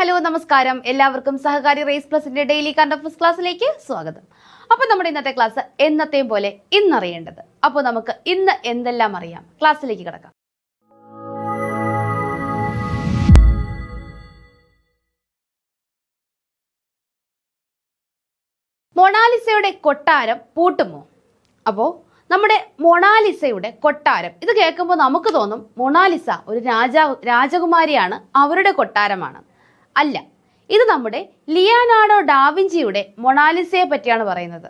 Hello നമസ്കാരം. എല്ലാവർക്കും സഹകാരി raise പ്ലസിന്റെ daily current affairs ക്ലാസ്സിലേക്ക് സ്വാഗതം. അപ്പോൾ നമ്മുടെ ഇന്നത്തെ ക്ലാസ് എന്നത്തെയും പോലെ ഇന്നറിയേണ്ടത്. അപ്പോൾ നമുക്ക് ഇന്ന് എന്തെല്ലാം അറിയാം, ക്ലാസ്സിലേക്ക് കിടക്കാം. മൊണാലിസയുടെ കൊട്ടാരം പൂട്ടുമോ? അപ്പോൾ നമ്മുടെ മൊണാലിസയുടെ കൊട്ടാരം, ഇത് കേൾക്കുമ്പോൾ നമുക്ക് തോന്നും മൊണാലിസ ഒരു രാജകുമാരിയാണ്, അവരുടെ കൊട്ടാരമാണ്. അല്ല, ഇത് നമ്മുടെ ലിയനാർഡോ ഡാവിഞ്ചിയുടെ മൊണാലിസയെ പറ്റിയാണ് പറയുന്നത്.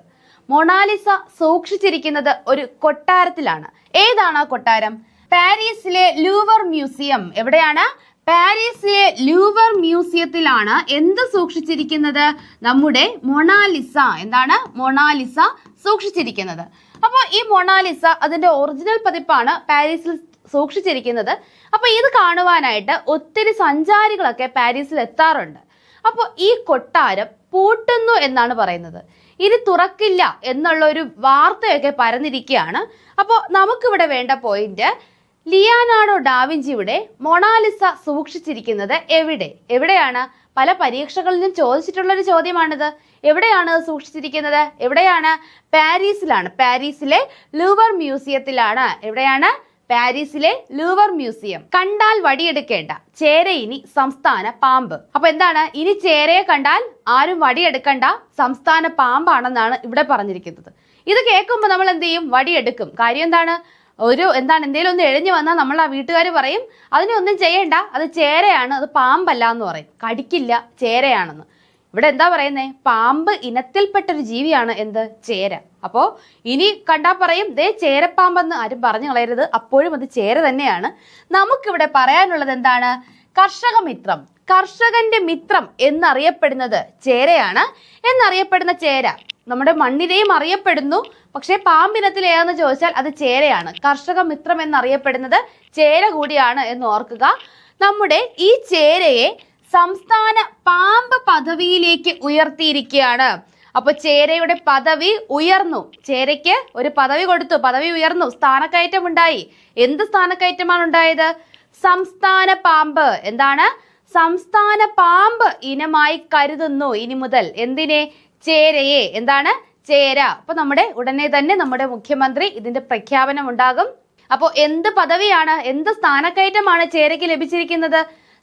മൊണാലിസ സൂക്ഷിച്ചിരിക്കുന്നത് ഒരു കൊട്ടാരത്തിലാണ്. ഏതാണ് ആ കൊട്ടാരം? പാരീസിലെ ലൂവർ മ്യൂസിയം. എവിടെയാണ്? പാരീസിലെ ലൂവർ മ്യൂസിയത്തിലാണ് എന്ത് സൂക്ഷിച്ചിരിക്കുന്നത്? നമ്മുടെ മൊണാലിസ. എന്താണ്? മൊണാലിസ സൂക്ഷിച്ചിരിക്കുന്നത്. അപ്പോൾ ഈ മൊണാലിസ അതിന്റെ ഒറിജിനൽ പതിപ്പാണ് പാരീസിൽ സൂക്ഷിച്ചിരിക്കുന്നത്. അപ്പോൾ ഇത് കാണുവാനായിട്ട് ഒത്തിരി സഞ്ചാരികളൊക്കെ പാരീസിൽ എത്താറുണ്ട്. അപ്പോൾ ഈ കൊട്ടാരം പൂട്ടുന്നു എന്നാണ് പറയുന്നത്. ഇനി തുറക്കില്ല എന്നുള്ള ഒരു വാർത്തയൊക്കെ പരന്നിരിക്കുകയാണ്. അപ്പോൾ നമുക്കിവിടെ വേണ്ട പോയിന്റ്, ലിയനാർഡോ ഡാവിഞ്ചിയുടെ മൊണാലിസ സൂക്ഷിച്ചിരിക്കുന്നത് എവിടെയാണ്? പല പരീക്ഷകളിലും ചോദിച്ചിട്ടുള്ള ഒരു ചോദ്യമാണിത്. എവിടെയാണ് സൂക്ഷിച്ചിരിക്കുന്നത്? എവിടെയാണ്? പാരീസിലാണ്. പാരീസിലെ ലൂവർ മ്യൂസിയത്തിലാണ്. എവിടെയാണ്? പാരീസിലെ ലൂവർ മ്യൂസിയം. കണ്ടാൽ വടിയെടുക്കേണ്ട, ചേര ഇനി സംസ്ഥാന പാമ്പ്. അപ്പൊ എന്താണ്? ഇനി ചേരയെ കണ്ടാൽ ആരും വടിയെടുക്കണ്ട, സംസ്ഥാന പാമ്പാണെന്നാണ് ഇവിടെ പറഞ്ഞിരിക്കുന്നത്. ഇത് കേൾക്കുമ്പോൾ നമ്മൾ എന്ത് ചെയ്യും? വടിയെടുക്കും. കാര്യം എന്താണ്? എന്തെങ്കിലും ഒന്ന് എഴഞ്ഞു വന്നാൽ നമ്മൾ ആ വീട്ടുകാർ പറയും അതിനൊന്നും ചെയ്യണ്ട, അത് ചേരയാണ്, അത് പാമ്പല്ല എന്ന് പറയും. കടിക്കില്ല, ചേരയാണെന്ന്. ഇവിടെ എന്താ പറയുന്നേ? പാമ്പ് ഇനത്തിൽപ്പെട്ടൊരു ജീവിയാണ് എന്ത്? ചേര. അപ്പോൾ ഇനി കണ്ടാ പറയും ദേ ചേരപ്പാമ്പെന്ന്. ആരും പറഞ്ഞു കളയരുത്, അപ്പോഴും അത് ചേര തന്നെയാണ്. നമുക്കിവിടെ പറയാനുള്ളത് എന്താണ്? കർഷക മിത്രം, കർഷകന്റെ മിത്രം എന്നറിയപ്പെടുന്നത് ചേരയാണ്. എന്നറിയപ്പെടുന്ന ചേര നമ്മുടെ മണ്ണിനെയും അറിയപ്പെടുന്നു. പക്ഷേ പാമ്പിനത്തിൽ ഏതെന്ന് ചോദിച്ചാൽ അത് ചേരയാണ്. കർഷക മിത്രം എന്നറിയപ്പെടുന്നത് ചേര കൂടിയാണ് എന്ന് ഓർക്കുക. നമ്മുടെ ഈ ചേരയെ സംസ്ഥാന പാമ്പ് പദവിയിലേക്ക് ഉയർത്തിയിരിക്കുകയാണ്. അപ്പൊ ചേരയുടെ പദവി ഉയർന്നു. ചേരയ്ക്ക് ഒരു പദവി കൊടുത്തു, പദവി ഉയർന്നു, സ്ഥാനക്കയറ്റം ഉണ്ടായി. എന്ത് സ്ഥാനക്കയറ്റമാണ് ഉണ്ടായത്? സംസ്ഥാന പാമ്പ്. എന്താണ്? സംസ്ഥാന പാമ്പ് ഇനമായി കരുതുന്നു ഇനി മുതൽ. എന്തിനെ? ചേരയെ. എന്താണ്? ചേര. അപ്പൊ ഉടനെ തന്നെ നമ്മുടെ മുഖ്യമന്ത്രി ഇതിന്റെ പ്രഖ്യാപനം ഉണ്ടാകും. അപ്പോൾ എന്ത് പദവിയാണ്, എന്ത് സ്ഥാനക്കയറ്റമാണ് ചേരയ്ക്ക് ലഭിച്ചിരിക്കുന്നത്?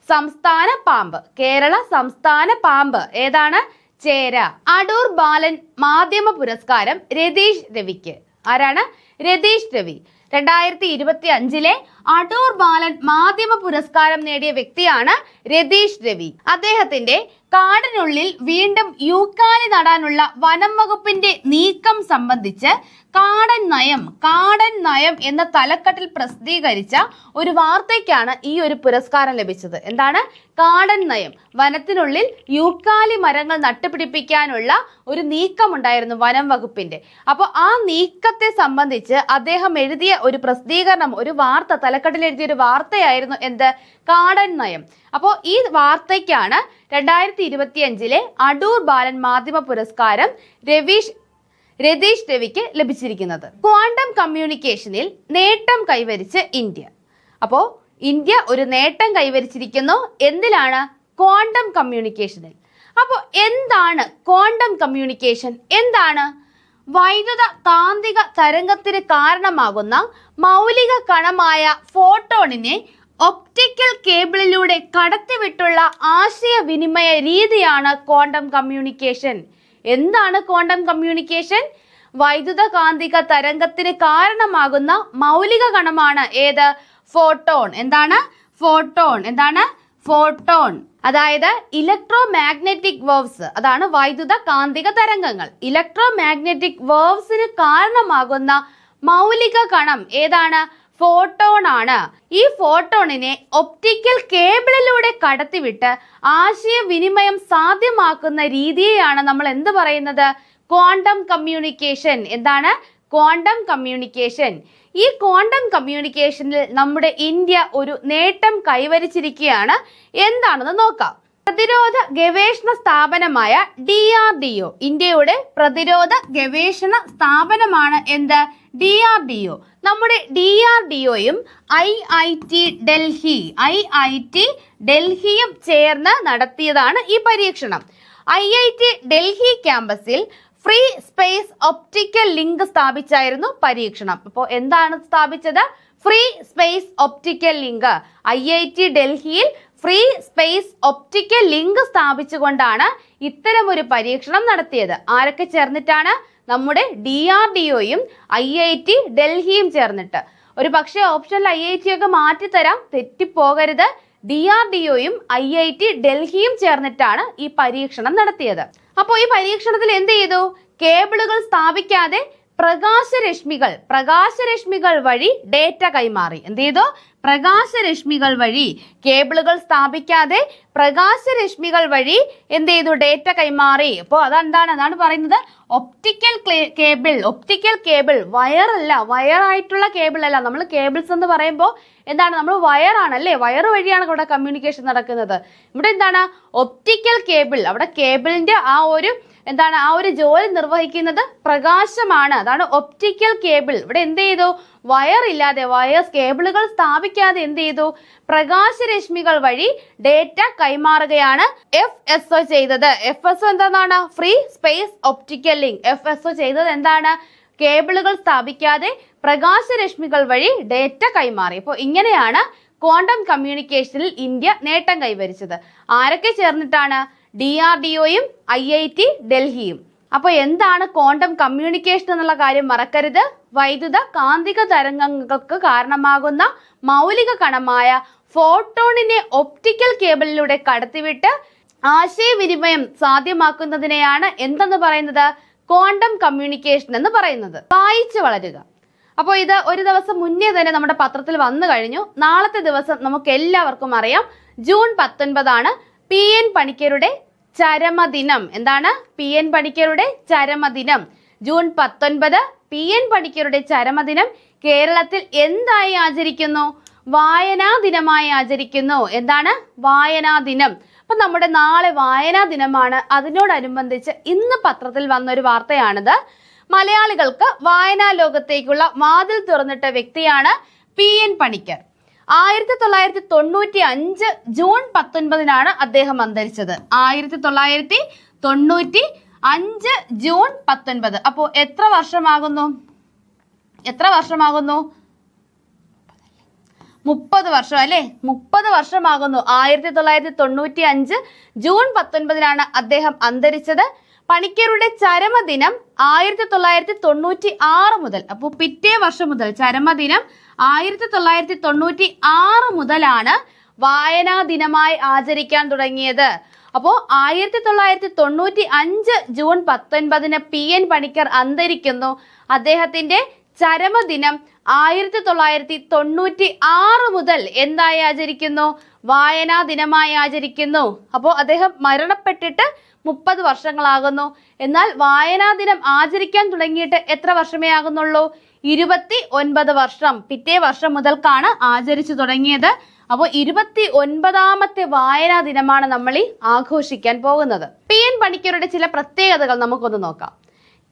സംസ്ഥാന പാമ്പ്. കേരള സംസ്ഥാന പാമ്പ്. ഏതാണ്? ചേര. അടൂർ ബാലൻ മാധ്യമ പുരസ്കാരം രതീഷ് രവിക്ക്. ആരാണ്? രതീഷ് രവി. 2025 അടൂർ ബാലൻ മാധ്യമ പുരസ്കാരം നേടിയ വ്യക്തിയാണ് രതീഷ് രവി. അദ്ദേഹത്തിന്റെ കാടിനുള്ളിൽ വീണ്ടും യൂക്കാലി നടാനുള്ള വനം വകുപ്പിന്റെ നീക്കം സംബന്ധിച്ച് കാടൻ നയം എന്ന തലക്കെട്ടിൽ പ്രസിദ്ധീകരിച്ച ഒരു വാർത്തയ്ക്കാണ് ഈ ഒരു പുരസ്കാരം ലഭിച്ചത്. എന്താണ്? കാടൻ നയം. വനത്തിനുള്ളിൽ യൂക്കാലി മരങ്ങൾ നട്ടുപിടിപ്പിക്കാനുള്ള ഒരു നീക്കമുണ്ടായിരുന്നു വനം വകുപ്പിന്റെ. അപ്പോൾ ആ നീക്കത്തെ സംബന്ധിച്ച് അദ്ദേഹം എഴുതിയ ഒരു പ്രസിദ്ധീകരണം, ഒരു വാർത്ത, തലക്കെട്ടിൽ എഴുതിയ ഒരു വാർത്തയായിരുന്നു എന്ത്? കാടൻ നയം. അപ്പോൾ ഈ വാർത്തയ്ക്കാണ് 2025 അടൂർ ബാലൻ മാധ്യമ പുരസ്കാരം രതീഷ് രവിക്ക് ലഭിച്ചിരിക്കുന്നത്. ക്വാണ്ടം കമ്മ്യൂണിക്കേഷനിൽ നേട്ടം കൈവരിച്ച് ഇന്ത്യ. അപ്പോൾ ഇന്ത്യ ഒരു നേട്ടം കൈവരിച്ചിരിക്കുന്നു. എന്തിലാണ്? ക്വാണ്ടം കമ്മ്യൂണിക്കേഷനിൽ. അപ്പോൾ എന്താണ് ക്വാണ്ടം കമ്മ്യൂണിക്കേഷൻ? എന്താണ്? വൈദ്യുത കാന്തിക തരംഗത്തിന് കാരണമാകുന്ന മൗലിക കണമായ ഫോട്ടോണിനെ ഒപ്റ്റിക്കൽ കേബിളിലൂടെ കടത്തിവിട്ടുള്ള ആശയവിനിമയ രീതിയാണ് ക്വാണ്ടം കമ്മ്യൂണിക്കേഷൻ. എന്താണ് ക്വാണ്ടം കമ്മ്യൂണിക്കേഷൻ? വൈദ്യുത കാന്തിക തരംഗത്തിന് കാരണമാകുന്ന മൗലിക കണമാണ് ഏത്? ഫോട്ടോൺ. എന്താണ്? ഫോട്ടോൺ. എന്താണ്? ഫോട്ടോൺ. അതായത് ഇലക്ട്രോ മാഗ്നറ്റിക് വേവ്സ്. അതാണ് വൈദ്യുത കാന്തിക തരംഗങ്ങൾ. ഇലക്ട്രോ മാഗ്നറ്റിക് വേവ്സിന് കാരണമാകുന്ന മൗലിക കണം ഏതാണ്? ഫോട്ടോൺ ആണ്. ഈ ഫോട്ടോണിനെ ഒപ്റ്റിക്കൽ കേബിളിലൂടെ കടത്തിവിട്ട് ആശയവിനിമയം സാധ്യമാക്കുന്ന രീതിയെയാണ് നമ്മൾ എന്ത് പറയുന്നത്? Quantum communication. എന്താണ്? Quantum communication. ഈ ക്വാണ്ടം കമ്മ്യൂണിക്കേഷനിൽ നമ്മുടെ ഇന്ത്യ ഒരു നേട്ടം കൈവരിച്ചിരിക്കുകയാണ്. എന്താണെന്ന് നോക്കാം. പ്രതിരോധ ഗവേഷണ സ്ഥാപനമായ DRDO, ഇന്ത്യയുടെ പ്രതിരോധ ഗവേഷണ സ്ഥാപനമാണ് എന്ത്? DRDO. നമ്മുടെ DRDOയും IIT ഡൽഹിയും ചേർന്ന് നടത്തിയതാണ് ഈ പരീക്ഷണം. IIT ഡൽഹി ക്യാമ്പസിൽ ഫ്രീ സ്പേസ് ഒപ്റ്റിക്കൽ ലിങ്ക് സ്ഥാപിച്ചായിരുന്നു പരീക്ഷണം. അപ്പോൾ എന്താണ് സ്ഥാപിച്ചത്? Free space optical link. IIT ഡൽഹിയിൽ ഫ്രീ സ്പേസ് ഒപ്റ്റിക്കൽ ലിങ്ക് സ്ഥാപിച്ചുകൊണ്ടാണ് ഇത്തരമൊരു പരീക്ഷണം നടത്തിയത്. ആരൊക്കെ ചേർന്നിട്ടാണ്? നമ്മുടെ DRDOയും IIT ഡൽഹിയും ചേർന്നിട്ട്. ഒരു പക്ഷേ ഓപ്ഷനിൽ IIT ഒക്കെ മാറ്റിത്തരാം, തെറ്റിപ്പോകരുത്. DRDOയും IIT ഡൽഹിയും ചേർന്നിട്ടാണ് ഈ പരീക്ഷണം നടത്തിയത്. അപ്പോൾ ഈ പരീക്ഷണത്തിൽ എന്ത് ചെയ്തു? കേബിളുകൾ സ്ഥാപിക്കാതെ പ്രകാശരശ്മികൾ വഴി ഡേറ്റ കൈമാറി. എന്ത് ചെയ്തു? പ്രകാശരശ്മികൾ വഴി, കേബിളുകൾ സ്ഥാപിക്കാതെ പ്രകാശരശ്മികൾ വഴി എന്ത് ചെയ്തു? ഡേറ്റ കൈമാറി. അപ്പോൾ അതാണ് പറയുന്നത് ഒപ്റ്റിക്കൽ കേബിൾ. വയറല്ല, വയറായിട്ടുള്ള കേബിൾ അല്ല. നമ്മൾ കേബിൾസ് എന്ന് പറയുമ്പോൾ എന്താണ്? നമ്മൾ വയറാണല്ലേ, വയർ വഴിയാണ് ഇവിടെ കമ്മ്യൂണിക്കേഷൻ നടക്കുന്നത്. ഇവിടെ എന്താണ്? Optical cable. അവിടെ കേബിളിന്റെ ആ ഒരു ജോലി നിർവഹിക്കുന്നത് പ്രകാശമാണ്. അതാണ് ഒപ്റ്റിക്കൽ കേബിൾ. ഇവിടെ എന്ത് ചെയ്തു? വയറില്ലാതെ, കേബിളുകൾ സ്ഥാപിക്കാതെ എന്ത് ചെയ്തു? പ്രകാശരശ്മികൾ വഴി ഡേറ്റ കൈമാറുകയാണ് FSO ചെയ്തത്. FSO എന്താണ്? Free space optical link. FSO ചെയ്തത് എന്താണ്? കേബിളുകൾ സ്ഥാപിക്കാതെ പ്രകാശരശ്മികൾ വഴി ഡേറ്റ കൈമാറി. അപ്പോൾ ഇങ്ങനെയാണ് ക്വാണ്ടം കമ്മ്യൂണിക്കേഷനിൽ ഇന്ത്യ നേട്ടം കൈവരിച്ചത്. ആരൊക്കെ ചേർന്നിട്ടാണ്? DRDOയും IIT ഡൽഹിയും. അപ്പോൾ എന്താണ് ക്വാണ്ടം കമ്മ്യൂണിക്കേഷൻ എന്നുള്ള കാര്യം മറക്കരുത്. വൈദ്യുത കാന്തിക തരംഗങ്ങൾക്ക് കാരണമാകുന്ന മൗലിക കണമായ ഫോട്ടോണിനെ ഒപ്റ്റിക്കൽ കേബിളിലൂടെ കടത്തിവിട്ട് ആശയവിനിമയം സാധ്യമാക്കുന്നതിനെയാണ് എന്തെന്ന് പറയുന്നത്? ക്വാണ്ടം കമ്മ്യൂണിക്കേഷൻ എന്ന് പറയുന്നത്. വായിച്ചു വളരുക. അപ്പോൾ ഇത് ഒരു ദിവസം മുന്നേ തന്നെ നമ്മുടെ പത്രത്തിൽ വന്നു കഴിഞ്ഞു. നാളത്തെ ദിവസം നമുക്ക് എല്ലാവർക്കും അറിയാം, ജൂൺ 19 PN പണിക്കരുടെ ചരമദിനം. എന്താണ്? PN പണിക്കരുടെ ചരമദിനം. ജൂൺ 19 PN പണിക്കരുടെ ചരമദിനം കേരളത്തിൽ എന്തായി ആചരിക്കുന്നു? വായനാ ദിനമായി ആചരിക്കുന്നു. എന്താണ്? വായനാ ദിനം. അപ്പൊ നമ്മുടെ നാളെ വായനാ ദിനമാണ്. അതിനോടനുബന്ധിച്ച് ഇന്ന് പത്രത്തിൽ വന്നൊരു വാർത്തയാണിത്. മലയാളികൾക്ക് വായനാ ലോകത്തേക്കുള്ള വാതിൽ തുറന്നിട്ട വ്യക്തിയാണ് PN പണിക്കർ. 1995 ജൂൺ 19 അദ്ദേഹം അന്തരിച്ചത്. 1995 ജൂൺ 19. അപ്പോൾ എത്ര വർഷമാകുന്നു? 30 വർഷം അല്ലേ? 30 വർഷമാകുന്നു. 1995 ജൂൺ 19 അദ്ദേഹം അന്തരിച്ചത്. പണിക്കരുടെ ചരമദിനം 1996 മുതൽ. അപ്പോൾ പിറ്റേ വർഷം മുതൽ ചരമദിനം 1996 മുതലാണ് വായനാ ദിനമായി ആചരിക്കാൻ തുടങ്ങിയത്. അപ്പോൾ 1995 ജൂൺ 19 PN പണിക്കർ അന്തരിക്കുന്നു. അദ്ദേഹത്തിന്റെ ചരമദിനം 1996 മുതൽ എന്തായി ആചരിക്കുന്നു? വായനാ ദിനമായി ആചരിക്കുന്നു. അപ്പോൾ അദ്ദേഹം മരണപ്പെട്ടിട്ട് 30 വർഷങ്ങളാകുന്നു. എന്നാൽ വായനാ ദിനം ആചരിക്കാൻ തുടങ്ങിയിട്ട് എത്ര വർഷമേ ആകുന്നുള്ളൂ? 29 വർഷം. പിറ്റേ വർഷം മുതൽക്കാണ് ആചരിച്ചു തുടങ്ങിയത്. അപ്പോൾ 29ാമത്തെ വായനാ ദിനമാണ് നമ്മൾ ഈ ആഘോഷിക്കാൻ പോകുന്നത്. PN പണിക്കരുടെ ചില പ്രത്യേകതകൾ നമുക്കൊന്ന് നോക്കാം.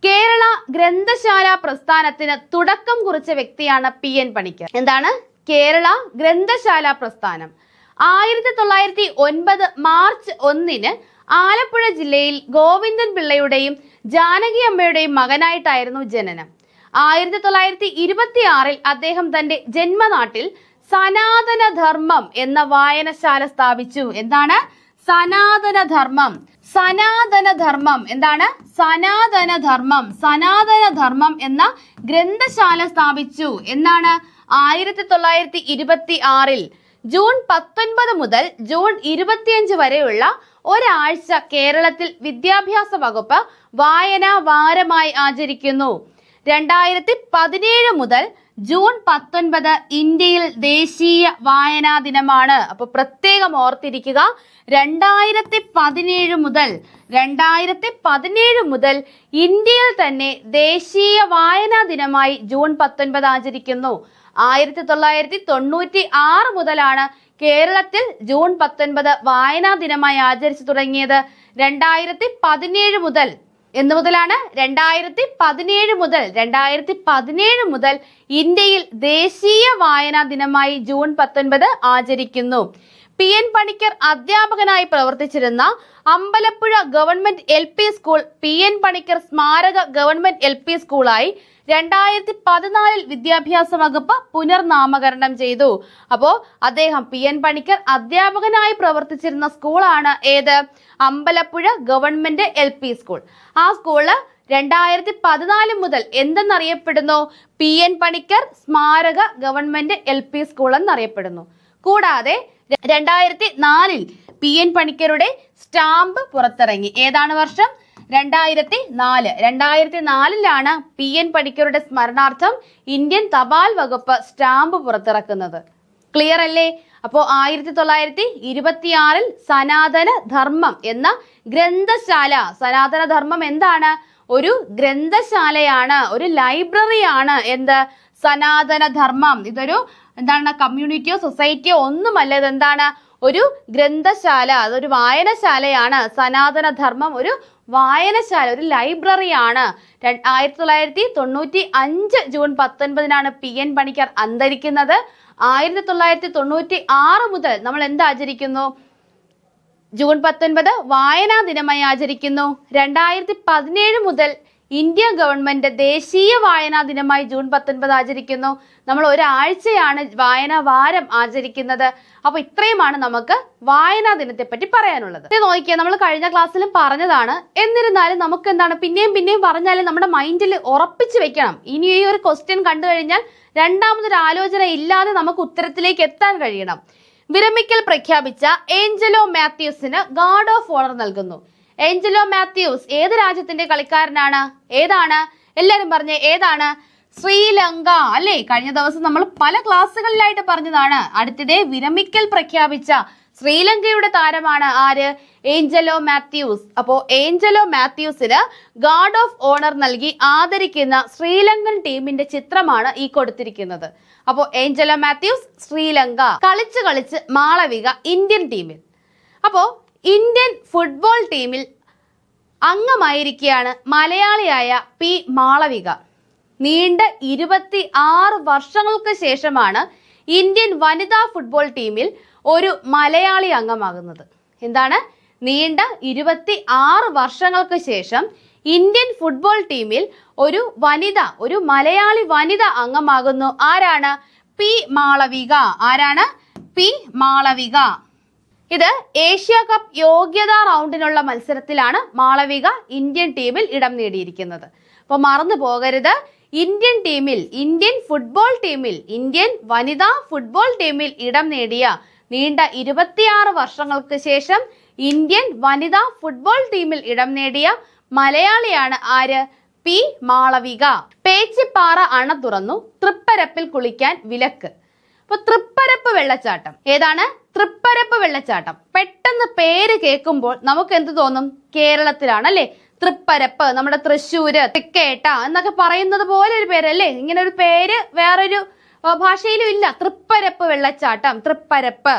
കേരള ഗ്രന്ഥശാല പ്രസ്ഥാനത്തിന് തുടക്കം കുറിച്ച വ്യക്തിയാണ് PN പണിക്കർ. എന്താണ്? കേരള ഗ്രന്ഥശാല പ്രസ്ഥാനം 1909 മാർച്ച് 1 ആലപ്പുഴ ജില്ലയിൽ ഗോവിന്ദൻ പിള്ളയുടെയും ജാനകി അമ്മയുടെയും മകനായിട്ടായിരുന്നു ജനനം. 1926 അദ്ദേഹം തന്റെ ജന്മനാട്ടിൽ സനാതനധർമ്മം എന്ന വായനശാല സ്ഥാപിച്ചു. എന്താണ്? സനാതനധർമ്മം. എന്താണ്? സനാതനധർമ്മം എന്ന ഗ്രന്ഥശാല സ്ഥാപിച്ചു. എന്നാണ്? 1926 ജൂൺ 19 മുതൽ ജൂൺ 25 വരെയുള്ള ഒരാഴ്ച കേരളത്തിൽ വിദ്യാഭ്യാസ വകുപ്പ് വായനാ വാരമായി ആചരിക്കുന്നു. 2017 മുതൽ ജൂൺ 19 ഇന്ത്യയിൽ ദേശീയ വായനാ ദിനമാണ്. അപ്പൊ പ്രത്യേകം ഓർത്തിരിക്കുക, 2017 മുതൽ ഇന്ത്യയിൽ തന്നെ ദേശീയ വായനാ ദിനമായി ജൂൺ 19 ആചരിക്കുന്നു. 1996 മുതലാണ് കേരളത്തിൽ ജൂൺ 19 വായനാ ദിനമായി ആചരിച്ചു തുടങ്ങിയത് 2017 മുതൽ. എന്ന് മുതലാണ്? 2017 മുതൽ ഇന്ത്യയിൽ ദേശീയ വായനാ ദിനമായി ജൂൺ 19 ആചരിക്കുന്നു. PN പണിക്കർ അധ്യാപകനായി പ്രവർത്തിച്ചിരുന്ന Ambalappuzha government LP school PN Panicker സ്മാരക ഗവൺമെന്റ് LP സ്കൂളായി 2014 വിദ്യാഭ്യാസ വകുപ്പ് പുനർനാമകരണം ചെയ്തു. അപ്പോ അദ്ദേഹം PN പണിക്കർ അധ്യാപകനായി പ്രവർത്തിച്ചിരുന്ന സ്കൂളാണ് ഏത്? Ambalappuzha government LP school. ആ സ്കൂള് 2014 മുതൽ എന്തെന്നറിയപ്പെടുന്നു? PN പണിക്കർ സ്മാരക ഗവൺമെന്റ് LP സ്കൂൾ എന്നറിയപ്പെടുന്നു. കൂടാതെ 2004 PN പണിക്കരുടെ സ്റ്റാമ്പ് പുറത്തിറങ്ങി. ഏതാണ് വർഷം? 2004. 2004 PN പണിക്കരുടെ സ്മരണാർത്ഥം ഇന്ത്യൻ തപാൽ വകുപ്പ് സ്റ്റാമ്പ് പുറത്തിറക്കുന്നത്. ക്ലിയർ അല്ലേ? അപ്പോ 1926 സനാതന ധർമ്മം എന്ന ഗ്രന്ഥശാല. സനാതന ധർമ്മം എന്താണ്? ഒരു ഗ്രന്ഥശാലയാണ്, ഒരു ലൈബ്രറിയാണ്. എന്ത്? സനാതന ധർമ്മം. ഇതൊരു എന്താണ്? കമ്മ്യൂണിറ്റിയോ സൊസൈറ്റിയോ ഒന്നുമല്ല. ഇതെന്താണ്? ഒരു ഗ്രന്ഥശാല, അതൊരു വായനശാലയാണ്. സനാതന ധർമ്മം ഒരു വായനശാല, ഒരു ലൈബ്രറിയാണ്. 1995 ജൂൺ 19 PN പണിക്കർ അന്തരിക്കുന്നത്. 1996 മുതൽ നമ്മൾ എന്ത് ആചരിക്കുന്നു? ജൂൺ 19 വായനാ ദിനമായി ആചരിക്കുന്നു. 2017 മുതൽ ഇന്ത്യ ഗവൺമെന്റ് ദേശീയ വായനാ ദിനമായി ജൂൺ 19 ആചരിക്കുന്നു. നമ്മൾ ഒരാഴ്ചയാണ് വായനാ വാരം ആചരിക്കുന്നത്. അപ്പൊ ഇത്രയുമാണ് നമുക്ക് വായനാ ദിനത്തെ പറ്റി പറയാനുള്ളത്. നോക്കിയാൽ നമ്മൾ കഴിഞ്ഞ ക്ലാസ്സിലും പറഞ്ഞതാണ്. എന്നിരുന്നാലും നമുക്ക് എന്താണ് പിന്നെയും പറഞ്ഞാലും നമ്മുടെ മൈൻഡിൽ ഉറപ്പിച്ചു വെക്കണം. ഇനി ഈ ഒരു ക്വസ്റ്റ്യൻ കണ്ടു കഴിഞ്ഞാൽ രണ്ടാമതൊരു ആലോചന ഇല്ലാതെ നമുക്ക് ഉത്തരത്തിലേക്ക് എത്താൻ കഴിയണം. വിരമിക്കൽ പ്രഖ്യാപിച്ച ഏഞ്ചലോ മാത്യൂസിന് ഗാർഡ് ഓഫ് ഓണർ നൽകുന്നു. ഏഞ്ചലോ മാത്യൂസ് ഏത് രാജ്യത്തിന്റെ കളിക്കാരനാണ്? ഏതാണ്? എല്ലാരും പറഞ്ഞേ, ഏതാണ്? ശ്രീലങ്ക അല്ലേ? കഴിഞ്ഞ ദിവസം നമ്മൾ പല ക്ലാസ്സുകളിലായിട്ട് പറഞ്ഞതാണ്. അടുത്തിടെ വിരമിക്കൽ പ്രഖ്യാപിച്ച ശ്രീലങ്കയുടെ താരമാണ് ആര്? ഏഞ്ചലോ മാത്യൂസ്. അപ്പോ ഏഞ്ചലോ മാത്യൂസിന് ഗാർഡ് ഓഫ് ഓണർ നൽകി ആദരിക്കുന്ന ശ്രീലങ്കൻ ടീമിന്റെ ചിത്രമാണ് ഈ കൊടുത്തിരിക്കുന്നത്. അപ്പോ ഏഞ്ചലോ മാത്യൂസ് ശ്രീലങ്ക. കളിച്ച് മാളവിക ഇന്ത്യൻ ടീമിൽ. അപ്പോ ഇന്ത്യൻ ഫുട്ബോൾ ടീമിൽ അംഗമായിരിക്കുകയാണ് മലയാളിയായ P മാളവിക. നീണ്ട 26 വർഷങ്ങൾക്ക് ശേഷമാണ് ഇന്ത്യൻ വനിതാ ഫുട്ബോൾ ടീമിൽ ഒരു മലയാളി അംഗമാകുന്നത്. എന്താണ്? നീണ്ട 26 വർഷങ്ങൾക്ക് ശേഷം ഇന്ത്യൻ ഫുട്ബോൾ ടീമിൽ ഒരു മലയാളി വനിത അംഗമാകുന്നു. ആരാണ്? P മാളവിക. ആരാണ്? P മാളവിക. ഇത് ഏഷ്യ കപ്പ് യോഗ്യതാ റൗണ്ടിനുള്ള മത്സരത്തിലാണ് മാളവിക ഇന്ത്യൻ ടീമിൽ ഇടം നേടിയിരിക്കുന്നത്. അപ്പൊ മറന്നു പോകരുത്, ഇന്ത്യൻ ഫുട്ബോൾ ടീമിൽ, ഇന്ത്യൻ വനിതാ ഫുട്ബോൾ ടീമിൽ ഇടം നേടിയ നീണ്ട 26 വർഷങ്ങൾക്ക് ശേഷം ഇന്ത്യൻ വനിതാ ഫുട്ബോൾ ടീമിൽ ഇടം നേടിയ മലയാളിയാണ് ആര്? P മാളവിക. പേച്ചിപ്പാറ അണ തുറന്നു, തൃപ്പരപ്പിൽ കുളിക്കാൻ വിലക്ക്. അപ്പൊ തൃപ്പരപ്പ് വെള്ളച്ചാട്ടം ഏതാണ്? തൃപ്പരപ്പ് വെള്ളച്ചാട്ടം. പെട്ടെന്ന് പേര് കേൾക്കുമ്പോൾ നമുക്ക് എന്ത് തോന്നും? കേരളത്തിലാണ് അല്ലെ? തൃപ്പരപ്പ്, നമ്മുടെ തൃശ്ശൂര്, തെക്കേട്ട എന്നൊക്കെ പറയുന്നത് പോലെ ഒരു പേരല്ലേ? ഇങ്ങനെ ഒരു പേര് വേറൊരു ഭാഷയിലും ഇല്ല. തൃപ്പരപ്പ് വെള്ളച്ചാട്ടം. തൃപ്പരപ്പ്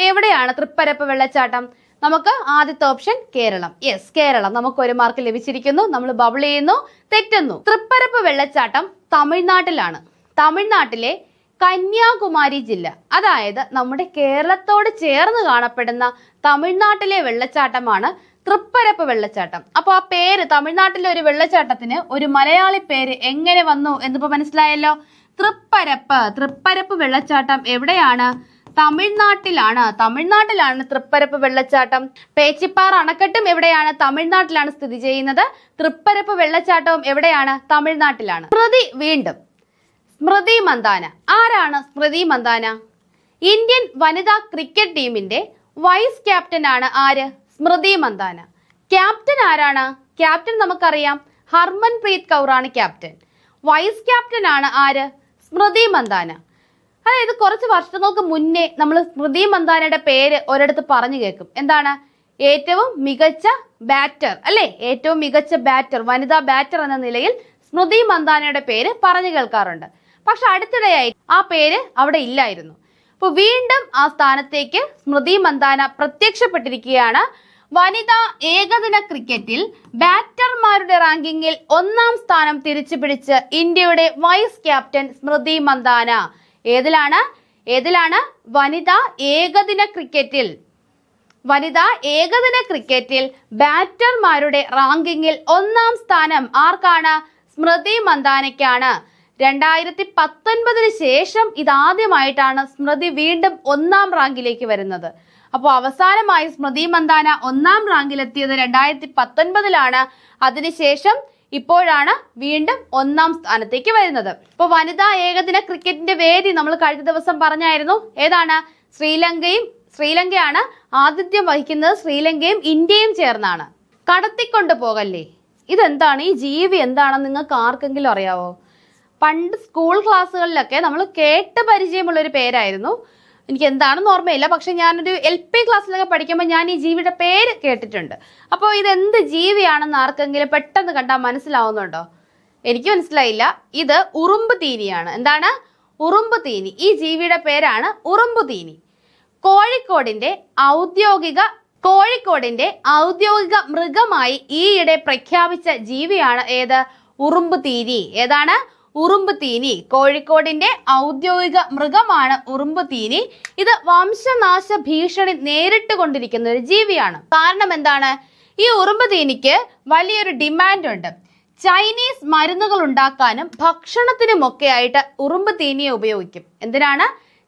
എവിടെയാണ് തൃപ്പരപ്പ് വെള്ളച്ചാട്ടം? നമുക്ക് ആദ്യത്തെ ഓപ്ഷൻ കേരളം. യെസ്, കേരളം. നമുക്ക് 1 മാർക്ക് ലഭിച്ചിരിക്കുന്നു. നമ്മൾ ബബിൾ ചെയ്യുന്നു, തെറ്റുന്നു. തൃപ്പരപ്പ് വെള്ളച്ചാട്ടം തമിഴ്നാട്ടിലാണ്. തമിഴ്നാട്ടിലെ കന്യാകുമാരി ജില്ല, അതായത് നമ്മുടെ കേരളത്തോട് ചേർന്ന് കാണപ്പെടുന്ന തമിഴ്നാട്ടിലെ വെള്ളച്ചാട്ടമാണ് തൃപ്പരപ്പ് വെള്ളച്ചാട്ടം. അപ്പൊ ആ പേര്, തമിഴ്നാട്ടിലെ ഒരു വെള്ളച്ചാട്ടത്തിന് ഒരു മലയാളി പേര് എങ്ങനെ വന്നു എന്നിപ്പോ മനസ്സിലായല്ലോ. തൃപ്പരപ്പ്. തൃപ്പരപ്പ് വെള്ളച്ചാട്ടം എവിടെയാണ്? തമിഴ്നാട്ടിലാണ് തൃപ്പരപ്പ് വെള്ളച്ചാട്ടം. പേച്ചിപ്പാറ അണക്കെട്ടും എവിടെയാണ്? തമിഴ്നാട്ടിലാണ് സ്ഥിതി ചെയ്യുന്നത്. തൃപ്പരപ്പ് വെള്ളച്ചാട്ടവും എവിടെയാണ്? തമിഴ്നാട്ടിലാണ്. വീണ്ടും സ്മൃതി മന്ദാന. ആരാണ് സ്മൃതി മന്ദാന? ഇന്ത്യൻ വനിതാ ക്രിക്കറ്റ് ടീമിന്റെ വൈസ് ക്യാപ്റ്റൻ ആണ് ആര്? സ്മൃതി മന്ദാന. ക്യാപ്റ്റൻ ആരാണ്? ക്യാപ്റ്റൻ നമുക്കറിയാം, ഹർമൻപ്രീത് കൗർ ആണ് ക്യാപ്റ്റൻ. വൈസ് ക്യാപ്റ്റൻ ആണ് ആര്? സ്മൃതി മന്ദാന. അതായത് കുറച്ച് വർഷങ്ങൾക്ക് മുന്നേ നമ്മൾ സ്മൃതി മന്ദാനയുടെ പേര് ഒരിടത്ത് പറഞ്ഞു കേൾക്കും. എന്താണ്? ഏറ്റവും മികച്ച ബാറ്റർ അല്ലെ? ഏറ്റവും മികച്ച ബാറ്റർ, വനിതാ ബാറ്റർ എന്ന നിലയിൽ സ്മൃതി മന്ദാനയുടെ പേര് പറഞ്ഞു കേൾക്കാറുണ്ട്. പക്ഷെ അടുത്തിടെയായി ആ പേര് അവിടെ ഇല്ലായിരുന്നു. അപ്പോൾ വീണ്ടും ആ സ്ഥാനത്തേക്ക് സ്മൃതി മന്ദാന പ്രത്യക്ഷപ്പെട്ടിരിക്കുകയാണ്. വനിതാ ഏകദിന ക്രിക്കറ്റിൽ ബാറ്റർമാരുടെ റാങ്കിങ്ങിൽ 1-ാം സ്ഥാനം തിരിച്ചുപിടിച്ച് ഇന്ത്യയുടെ വൈസ് ക്യാപ്റ്റൻ സ്മൃതി മന്ദാന. ഏതിലാണ് വനിതാ ഏകദിന ക്രിക്കറ്റിൽ ബാറ്റർമാരുടെ റാങ്കിങ്ങിൽ 1-ാം സ്ഥാനം ആർക്കാണ്? സ്മൃതി മന്ദാനയ്ക്കാണ്. 2019 ശേഷം ഇതാദ്യമായിട്ടാണ് സ്മൃതി വീണ്ടും 1-ാം റാങ്കിലേക്ക് വരുന്നത്. അപ്പോൾ അവസാനമായി സ്മൃതി മന്ദാന 1-ാം റാങ്കിലെത്തിയത് 2019 അതിനുശേഷം ഇപ്പോഴാണ് വീണ്ടും 1-ാം സ്ഥാനത്തേക്ക് വരുന്നത്. ഇപ്പോൾ വനിതാ ഏകദിന ക്രിക്കറ്റിന്റെ വേദി നമ്മൾ കഴിഞ്ഞ ദിവസം പറഞ്ഞായിരുന്നു. ഏതാണ്? ശ്രീലങ്കയാണ് ആതിഥ്യം വഹിക്കുന്നത്. ശ്രീലങ്കയും ഇന്ത്യയും ചേർന്നാണ്. കടത്തിക്കൊണ്ട് പോകല്ലേ, ഇതെന്താണ്? ഈ ജീവി എന്താണെന്ന് നിങ്ങൾക്ക് ആർക്കെങ്കിലും അറിയാവോ? പണ്ട് സ്കൂൾ ക്ലാസ്സുകളിലൊക്കെ നമ്മൾ കേട്ട് പരിചയമുള്ളൊരു പേരായിരുന്നു. എനിക്ക് എന്താണെന്ന് ഓർമ്മയില്ല, പക്ഷെ ഞാനൊരു LP ക്ലാസ്സിലൊക്കെ പഠിക്കുമ്പോൾ ഞാൻ ഈ ജീവിയുടെ പേര് കേട്ടിട്ടുണ്ട്. അപ്പോൾ ഇതെന്ത് ജീവിയാണെന്ന് ആർക്കെങ്കിലും പെട്ടെന്ന് കണ്ടാൽ മനസ്സിലാവുന്നുണ്ടോ? എനിക്ക് മനസ്സിലായില്ല. ഇത് ഉറുമ്പ് തീനിയാണ്. എന്താണ്? ഉറുമ്പ് തീനി. ഈ ജീവിയുടെ പേരാണ് ഉറുമ്പ് തീനി. കോഴിക്കോടിന്റെ ഔദ്യോഗിക മൃഗമായി ഈയിടെ പ്രഖ്യാപിച്ച ജീവിയാണ് ഏത്? ഉറുമ്പ് തീനി. ഏതാണ്? ഉറുമ്പ് തീനി. കോഴിക്കോടിന്റെ ഔദ്യോഗിക മൃഗമാണ് ഉറുമ്പ് തീനി. ഇത് വംശനാശ ഭീഷണി നേരിട്ട് കൊണ്ടിരിക്കുന്ന ഒരു ജീവിയാണ്. കാരണം എന്താണ്? ഈ ഉറുമ്പ് തീനിക്ക് വലിയൊരു ഡിമാൻഡ് ഉണ്ട്. ചൈനീസ് മരുന്നുകൾ ഉണ്ടാക്കാനും ഭക്ഷണത്തിനുമൊക്കെ ആയിട്ട് ഉറുമ്പ് തീനിയെ ഉപയോഗിക്കും. എന്തിനാണ്?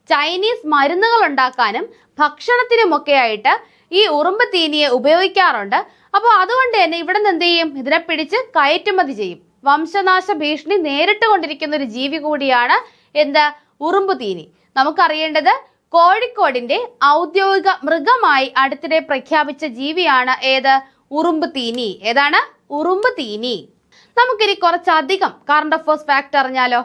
ചൈനീസ് മരുന്നുകൾ ഉണ്ടാക്കാനും ഭക്ഷണത്തിനുമൊക്കെ ആയിട്ട് ഈ ഉറുമ്പ് തീനിയെ ഉപയോഗിക്കാറുണ്ട്. അപ്പോൾ അതുകൊണ്ട് തന്നെ ഇവിടെ നിന്ന് എന്ത് ചെയ്യും? ഇതിനെ പിടിച്ച് കയറ്റുമതി ചെയ്യും. വംശനാശ ഭീഷണി നേരിട്ട് കൊണ്ടിരിക്കുന്ന ഒരു ജീവി കൂടിയാണ് എന്ത്? ഉറുമ്പ് തീനി. നമുക്കറിയേണ്ടത് കോഴിക്കോടിന്റെ ഔദ്യോഗിക മൃഗമായി അടുത്തിടെ പ്രഖ്യാപിച്ച ജീവിയാണ് ഏത്? ഉറുമ്പ് തീനി. ഏതാണ്? ഉറുമ്പ് തീനി. നമുക്കിനി കുറച്ചധികം കറണ്ട് അഫയേഴ്സ് ഫാക്ട് അറിഞ്ഞാലോ?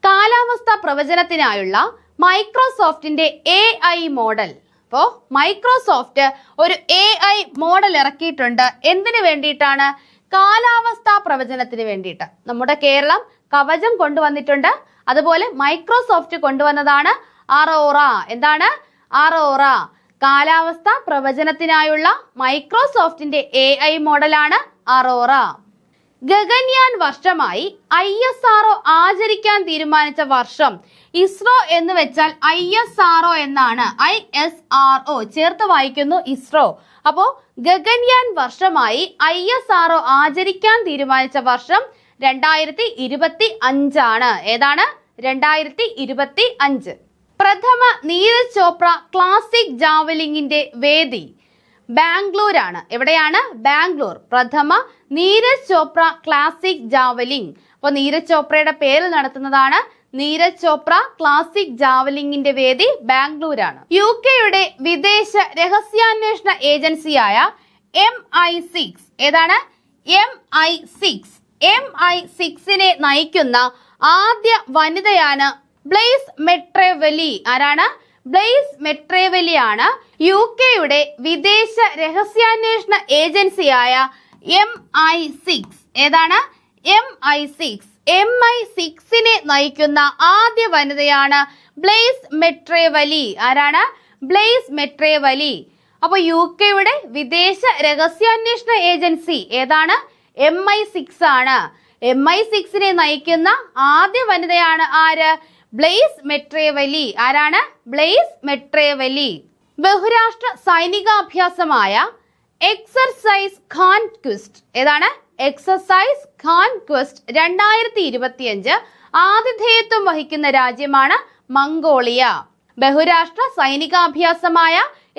കാലാവസ്ഥാ പ്രവചനത്തിനായുള്ള മൈക്രോസോഫ്റ്റിന്റെ AI മോഡൽ. അപ്പോൾ മൈക്രോസോഫ്റ്റ് ഒരു AI മോഡൽ ഇറക്കിയിട്ടുണ്ട്. എന്തിനു വേണ്ടിയിട്ടാണ്? കാലാവസ്ഥാ പ്രവചനത്തിന് വേണ്ടിയിട്ട്. നമ്മുടെ കേരളം കവചം കൊണ്ടുവന്നിട്ടുണ്ട്. അതുപോലെ മൈക്രോസോഫ്റ്റ് കൊണ്ടുവന്നതാണ് അറോറ. എന്താണ്? അറോറ. കാലാവസ്ഥാ പ്രവചനത്തിനായുള്ള മൈക്രോസോഫ്റ്റിന്റെ AI മോഡലാണ് അറോറ. ഗഗൻയാൻ വർഷമായി ISRO ആചരിക്കാൻ തീരുമാനിച്ച വർഷം. ഇസ്രോ എന്ന് വെച്ചാൽ ISRO എന്നാണ്. ISRO ചേർത്ത് വായിക്കുന്നു ഇസ്രോ. അപ്പോ ഗഗൻയാൻ വർഷമായി ISRO ആചരിക്കാൻ തീരുമാനിച്ച വർഷം 2025 ഏതാണ്? 2025. പ്രഥമ നീരജ് ചോപ്ര ക്ലാസിക് ജാവലിംഗിന്റെ വേദി ബാംഗ്ലൂരാണ്. എവിടെയാണ്? ബാംഗ്ലൂർ. പ്രഥമ നീരജ് ചോപ്ര ക്ലാസിക് ജാവലിംഗ്. അപ്പോൾ നീരജ് ചോപ്രയുടെ പേരിൽ നടത്തുന്നതാണ് നീരജ് ചോപ്ര ക്ലാസിക് ജാവലിംഗിന്റെ വേദി ബാംഗ്ലൂരാണ്. UKയുടെ വിദേശ രഹസ്യാന്വേഷണ ഏജൻസിയായ MI6. ഏതാണ്? MI6നെ നയിക്കുന്ന ആദ്യ വനിതയാണ് ബ്ലെയ്സ് മെട്രേവലി. ആരാണ്? ബ്ലെയ്സ് മെട്രേവലിയാണ് UKയുടെ വിദേശ രഹസ്യാന്വേഷണ ഏജൻസിയായ MI6. ഏതാണ്? MI6നെ നയിക്കുന്ന ആദ്യ വനിതയാണ് ബ്ലെയ്സ് മെട്രേവലി. ആരാണ്? ബ്ലെയ്സ് മെട്രേവലി. അപ്പൊ UKയുടെ വിദേശ രഹസ്യാന്വേഷണ ഏജൻസി ഏതാണ്? MI6 ആണ്. MI6നെ നയിക്കുന്ന ആദ്യ വനിതയാണ് ആര്? ബ്ലെയ്സ് മെട്രേവലി. ആരാണ്? ബ്ലെയ്സ് മെട്രേവലി. ബഹുരാഷ്ട്ര സൈനികാഭ്യാസമായ എക്സർസൈസ് ഖാൻക്വസ്റ്റ്. ഏതാണ്? എക്സർസൈസ് ഖാൻക്വസ്റ്റ് 2025 ആതിഥേയത്വം വഹിക്കുന്ന രാജ്യമാണ് മംഗോളിയ. ബഹുരാഷ്ട്ര സൈനികാഭ്യാസമായ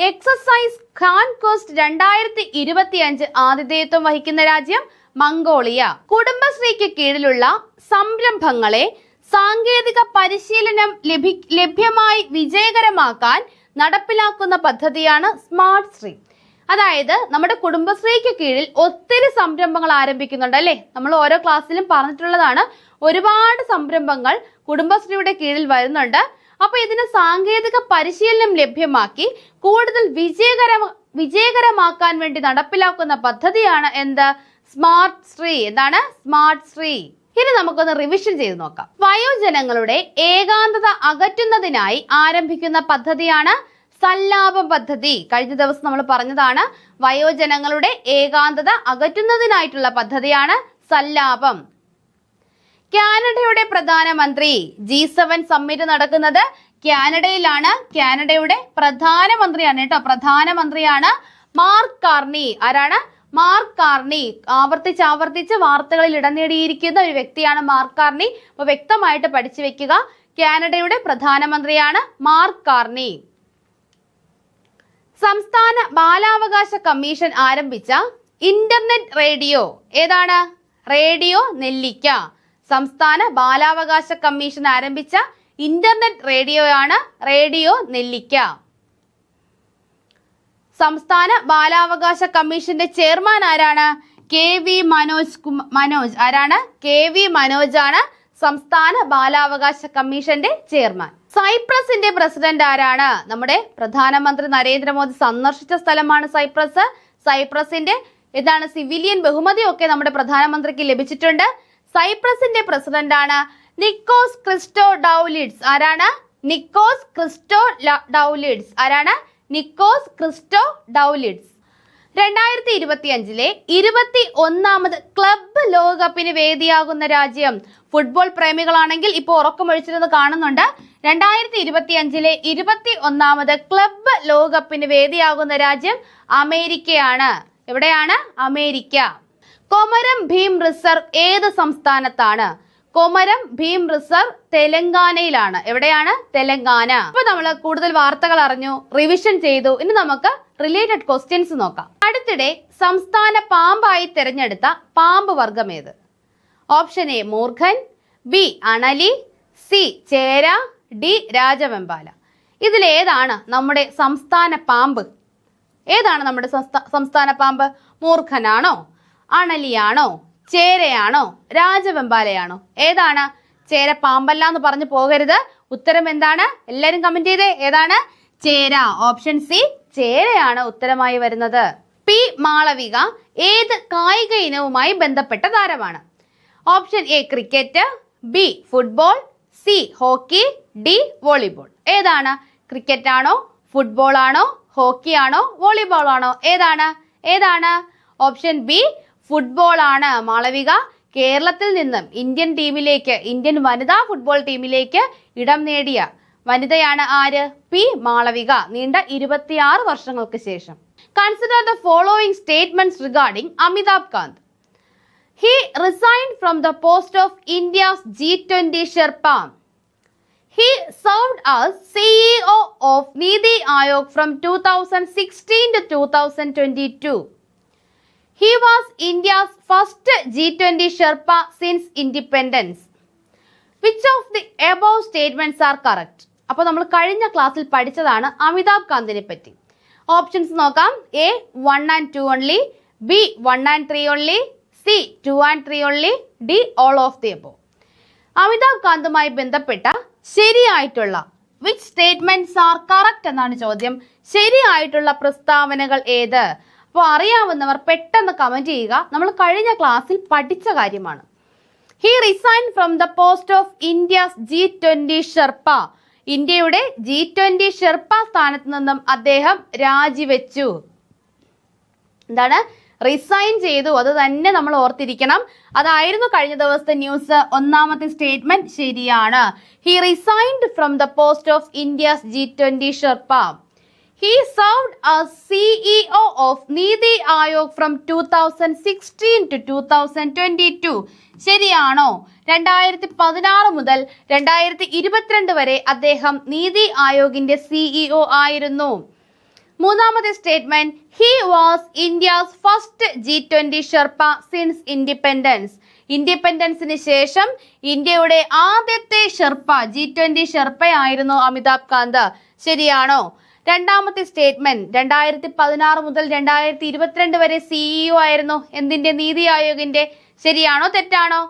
എക്സർസൈസ് ഖാൻക്വസ്റ്റ് 2025 ആതിഥേയത്വം വഹിക്കുന്ന രാജ്യം മംഗോളിയ. കുടുംബശ്രീക്ക് കീഴിലുള്ള സംരംഭങ്ങളെ സാങ്കേതിക പരിശീലനം ലഭ്യമായി വിജയകരമാക്കാൻ നടപ്പിലാക്കുന്ന പദ്ധതിയാണ് സ്മാർട്ട് ശ്രീ. അതായത് നമ്മുടെ കുടുംബശ്രീക്ക് കീഴിൽ ഒത്തിരി സംരംഭങ്ങൾ ആരംഭിക്കുന്നുണ്ട് അല്ലേ? നമ്മൾ ഓരോ ക്ലാസ്സിലും പറഞ്ഞിട്ടുള്ളതാണ്. ഒരുപാട് സംരംഭങ്ങൾ കുടുംബശ്രീയുടെ കീഴിൽ വരുന്നുണ്ട്. അപ്പൊ ഇതിന് സാങ്കേതിക പരിശീലനം ലഭ്യമാക്കി കൂടുതൽ വിജയകരമാക്കാൻ വേണ്ടി നടപ്പിലാക്കുന്ന പദ്ധതിയാണ് എന്ത്? സ്മാർട്ട് ശ്രീ. എന്താണ്? സ്മാർട്ട് ശ്രീ. ഇനി നമുക്കൊന്ന് റിവിഷൻ ചെയ്ത് നോക്കാം. വയോജനങ്ങളുടെ ഏകാന്തത അകറ്റുന്നതിനായി ആരംഭിക്കുന്ന പദ്ധതിയാണ് സല്ലാപം പദ്ധതി. കഴിഞ്ഞ ദിവസം നമ്മൾ പറഞ്ഞതാണ്, വയോജനങ്ങളുടെ ഏകാന്തത അകറ്റുന്നതിനായിട്ടുള്ള പദ്ധതിയാണ് സല്ലാപം. കാനഡയുടെ പ്രധാനമന്ത്രി G7 സമ്മിറ്റ് നടക്കുന്നത് കാനഡയിലാണ്. കാനഡയുടെ പ്രധാനമന്ത്രിയാണ് കേട്ടോ, പ്രധാനമന്ത്രിയാണ് മാർക്ക് കാർണി. ആരാണ്? Mark Carney. ആവർത്തിച്ച് വാർത്തകളിൽ ഇടം നേടിയിരിക്കുന്ന ഒരു വ്യക്തിയാണ് മാർക്ക് കാർണി. അപ്പൊ വ്യക്തമായിട്ട് പഠിച്ചു വെക്കുക, കാനഡയുടെ പ്രധാനമന്ത്രിയാണ് മാർക്ക് കാർണി. സംസ്ഥാന ബാലാവകാശ കമ്മീഷൻ ആരംഭിച്ച ഇന്റർനെറ്റ് റേഡിയോ ഏതാണ്? റേഡിയോ നെല്ലിക്ക. സംസ്ഥാന ബാലാവകാശ കമ്മീഷൻ ആരംഭിച്ച ഇന്റർനെറ്റ് റേഡിയോയാണ് റേഡിയോ നെല്ലിക്ക. സംസ്ഥാന ബാലാവകാശ കമ്മീഷന്റെ ചെയർമാൻ ആരാണ്? KV മനോജ്. ആരാണ്? KV മനോജ് ആണ് സംസ്ഥാന ബാലാവകാശ കമ്മീഷന്റെ ചെയർമാൻ. സൈപ്രസിന്റെ പ്രസിഡന്റ് ആരാണ്? നമ്മുടെ പ്രധാനമന്ത്രി നരേന്ദ്രമോദി സന്ദർശിച്ച സ്ഥലമാണ് സൈപ്രസ്. സൈപ്രസിന്റെ ഇതാണ് സിവിലിയൻ ബഹുമതിയൊക്കെ നമ്മുടെ പ്രധാനമന്ത്രിക്ക് ലഭിച്ചിട്ടുണ്ട്. സൈപ്രസിന്റെ പ്രസിഡന്റ് ആണ് നിക്കോസ് ക്രിസ്റ്റോ ഡൗലിഡ്സ്. ആരാണ്? നിക്കോസ് ക്രിസ്റ്റോ ഡൗലിഡ്സ്. ആരാണ്? നിക്കോസ് ക്രിസ്റ്റോ ഡൗലിഡ്സ്. 2025 21ാമത് ക്ലബ്ബ് ലോകകപ്പിന് വേദിയാകുന്ന രാജ്യം. ഫുട്ബോൾ പ്രേമികളാണെങ്കിൽ ഇപ്പോൾ ഉറക്കമൊഴിച്ചിരുന്ന് കാണുന്നുണ്ട്. 2025 21ാമത് ക്ലബ്ബ് ലോകകപ്പിന് വേദിയാകുന്ന രാജ്യം അമേരിക്കയാണ്. എവിടെയാണ്? അമേരിക്ക. കൊമരം ഭീം റിസർവ് ഏത് സംസ്ഥാനത്താണ്? കൊമരം ഭീം റിസർവ് തെലങ്കാനയിലാണ്. എവിടെയാണ്? തെലങ്കാന. അപ്പൊ നമ്മൾ കൂടുതൽ വാർത്തകൾ അറിഞ്ഞു, റിവിഷൻ ചെയ്തു. ഇനി നമുക്ക് റിലേറ്റഡ് ക്വസ്റ്റ്യൻസ് നോക്കാം. അടുത്തിടെ സംസ്ഥാന പാമ്പായി തിരഞ്ഞെടുത്ത പാമ്പ് വർഗം ഏത്? ഓപ്ഷൻ എ മൂർഖൻ, ബി അണലി, സി ചേര, ഡി രാജവെമ്പാല. ഇതിലേതാണ് നമ്മുടെ സംസ്ഥാന പാമ്പ്? ഏതാണ് നമ്മുടെ സംസ്ഥാന പാമ്പ്? മൂർഖനാണോ, അണലിയാണോ, ചേരയാണോ, രാജവെമ്പാലയാണോ? ഏതാണ്? ചേര പാമ്പല്ല എന്ന് പറഞ്ഞു പോകരുത്. ഉത്തരം എന്താണ്? എല്ലാരും കമന്റ് ചെയ്തേ. ഏതാണ്? ചേര. ഓപ്ഷൻ സി ചേരയാണ് ഉത്തരമായി വരുന്നത്. പി മാളവിക ഏത് കായിക ഇനവുമായി ബന്ധപ്പെട്ട താരമാണ്? Option A cricket, B football, C hockey, D volleyball. ഏതാണ്? ക്രിക്കറ്റ് ആണോ, ഫുട്ബോൾ ആണോ, ഹോക്കി ആണോ, വോളിബോൾ ആണോ? ഏതാണ്? ഓപ്ഷൻ ബി ഫുട്ബോൾ ആണ്. മാളവിക കേരളത്തിൽ നിന്നും ഇന്ത്യൻ വനിതാ ഫുട്ബോൾ ടീമിലേക്ക് ഇടം നേടിയ വനിതയാണ് ആര്? പി മാളവിക. നീണ്ട 26 വർഷങ്ങൾക്ക് ശേഷം. Consider the following statements regarding Amitabh Kant. He resigned from the post of India's G20 Sherpa. He served as CEO of Niti Aayog from 2016 to 2022. He was India's first G20 Sherpa since independence. Which of the above statements are correct? അപ്പോൾ നമ്മൾ കഴിഞ്ഞ ക്ലാസ്സിൽ പഠിച്ചതാണ് അമിതാഭ് കാന്തിനെ പറ്റി. Options നോക്കാം. A 1 and 2 only, B 1 and 3 only, C 2 and 3 only, D all of the above. Amitabh കാന്തുമായി ബന്ധപ്പെട്ട ശരിയായിട്ടുള്ള വിച്ച് സ്റ്റേറ്റ്മെന്റ്സ് ആർ കറക്റ്റ് എന്നാണ് ചോദ്യം. ശരിയായിട്ടുള്ള പ്രസ്താവനകൾ ഏത്? അപ്പോൾ അറിയാവുന്നവർ പെട്ടെന്ന് കമന്റ് ചെയ്യുക. നമ്മൾ കഴിഞ്ഞ ക്ലാസ്സിൽ പഠിച്ച കാര്യമാണ്. He resigned from the post of India's G20 Sherpa. ഇന്ത്യയുടെ G20 ഷെർപ്പ സ്ഥാനത്ത് നിന്നും അദ്ദേഹം രാജിവെച്ചു. എന്താണ്? റിസൈൻ ചെയ്തു. അത് തന്നെ നമ്മൾ ഓർത്തിരിക്കണം. അതായിരുന്നു കഴിഞ്ഞ ദിവസത്തെ ന്യൂസ്. ഒന്നാമത്തെ സ്റ്റേറ്റ്മെന്റ് ശരിയാണ്. He resigned from the post of India's G20 Sherpa. He served as CEO of Niti Aayog from 2016 to 2022. ശരിയാണോ? 2016 മുതൽ 2022 വരെ അദ്ദേഹം നീതി ആയോഗിന്റെ CEO ആയിരുന്നു. മൂന്നാമത്തെ statement he was India's first G20 sherpa since independence. ഇൻഡിപെൻഡൻസിന് ശേഷം ഇന്ത്യയുടെ ആദ്യത്തെ ഷെർപ്പ G20 ഷെർപ്പയായിരുന്നു അമിതാഭ് കാന്ത്. ശരിയാണോ? രണ്ടാമത്തെ സ്റ്റേറ്റ്മെന്റ് 2016 മുതൽ 2022 വരെ CEO ആയിരുന്നു എന്തിന്റെ? നീതി ആയോഗിന്റെ. ശരിയാണോ തെറ്റാണോ?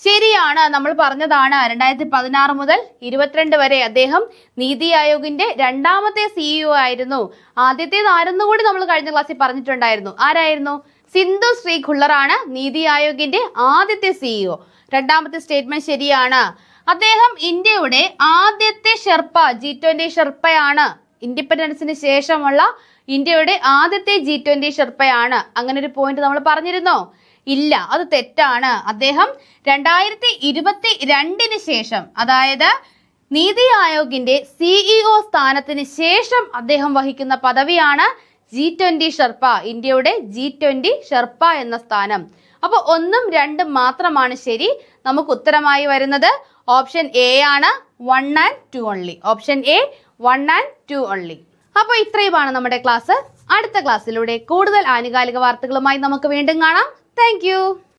ശരിയാണ്. നമ്മൾ പറഞ്ഞതാണ് 2016 മുതൽ 22 വരെ അദ്ദേഹം നീതി ആയോഗിന്റെ രണ്ടാമത്തെ CEO ആയിരുന്നു. ആദ്യത്തേത് ആരെന്നു കൂടി നമ്മൾ കഴിഞ്ഞ ക്ലാസ്സിൽ പറഞ്ഞിട്ടുണ്ടായിരുന്നു. ആരായിരുന്നു? സിന്ധു ശ്രീ ഖുള്ളറാണ് നീതി ആയോഗിന്റെ ആദ്യത്തെ സിഇഒ. രണ്ടാമത്തെ സ്റ്റേറ്റ്മെന്റ് ശരിയാണ്. അദ്ദേഹം ഇന്ത്യയുടെ ആദ്യത്തെ ഷെർപ്പ, G20 ഷെർപ്പയാണ്. ഇൻഡിപെൻഡൻസിന് ശേഷമുള്ള ഇന്ത്യയുടെ ആദ്യത്തെ G20 ഷെർപ്പയാണ്. അങ്ങനെ ഒരു പോയിന്റ് നമ്മൾ പറഞ്ഞിരുന്നോ? ഇല്ല, അത് തെറ്റാണ്. അദ്ദേഹം 2022 ശേഷം, അതായത് നീതി ആയോഗിന്റെ സിഇഒ സ്ഥാനത്തിന് ശേഷം അദ്ദേഹം വഹിക്കുന്ന പദവിയാണ് G20 ഷെർപ്പ, ഇന്ത്യയുടെ G20 ഷെർപ്പ എന്ന സ്ഥാനം. അപ്പോൾ 1ഉം 2ഉം മാത്രമാണ് ശരി. നമുക്ക് ഉത്തരമായി വരുന്നത് ഓപ്ഷൻ എ ആണ്, 1 and 2 only. Option A 1 and 2 only. അപ്പോൾ ഇത്രയുമാണ് നമ്മുടെ ക്ലാസ്. അടുത്ത ക്ലാസ്സിലൂടെ കൂടുതൽ ആനുകാലിക വാർത്തകളുമായി നമുക്ക് വീണ്ടും കാണാം. താങ്ക്